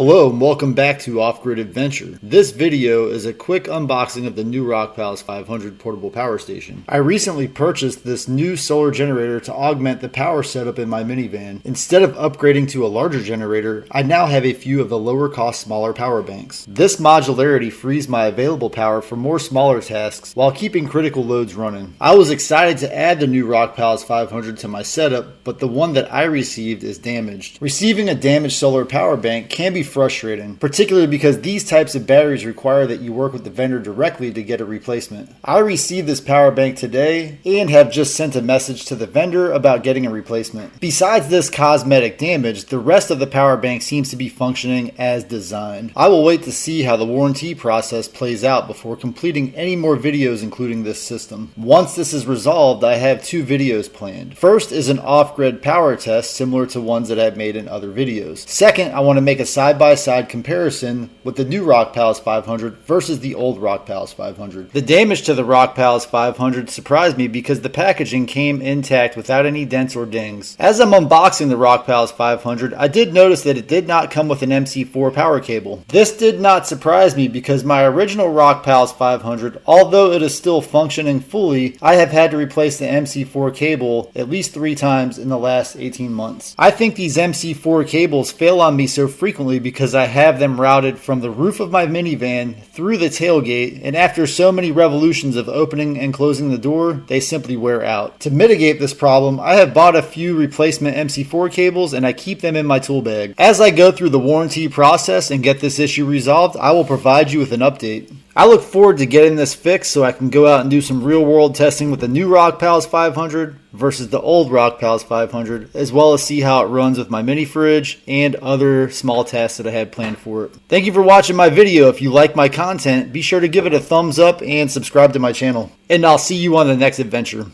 Hello and welcome back to Off-Grid Adventure. This video is a quick unboxing of the new Rockpals 500 portable power station. I recently purchased this new solar generator to augment the power setup in my minivan. Instead of upgrading to a larger generator, I now have a few of the lower cost smaller power banks. This modularity frees my available power for more smaller tasks while keeping critical loads running. I was excited to add the new Rockpals 500 to my setup, but the one that I received is damaged. Receiving a damaged solar power bank can be frustrating, particularly because these types of batteries require that you work with the vendor directly to get a replacement. I received this power bank today and have just sent a message to the vendor about getting a replacement. Besides this cosmetic damage, the rest of the power bank seems to be functioning as designed. I will wait to see how the warranty process plays out before completing any more videos including this system. Once this is resolved, I have two videos planned. First is an off-grid power test similar to ones that I've made in other videos. Second, I want to make a side-by-side comparison with the new Rockpals 500 versus the old Rockpals 500. The damage to the Rockpals 500 surprised me because the packaging came intact without any dents or dings. As I'm unboxing the Rockpals 500, I did notice that it did not come with an MC4 power cable. This did not surprise me because my original Rockpals 500, although it is still functioning fully, I have had to replace the MC4 cable at least 3 times in the last 18 months. I think these MC4 cables fail on me so frequently because I have them routed from the roof of my minivan through the tailgate, and after so many revolutions of opening and closing the door, they simply wear out. To mitigate this problem, I have bought a few replacement MC4 cables and I keep them in my tool bag. As I go through the warranty process and get this issue resolved, I will provide you with an update. I look forward to getting this fixed so I can go out and do some real-world testing with the new Rockpals 500 versus the old Rockpals 500, as well as see how it runs with my mini fridge and other small tasks that I had planned for it. Thank you for watching my video. If you like my content, be sure to give it a thumbs up and subscribe to my channel. And I'll see you on the next adventure.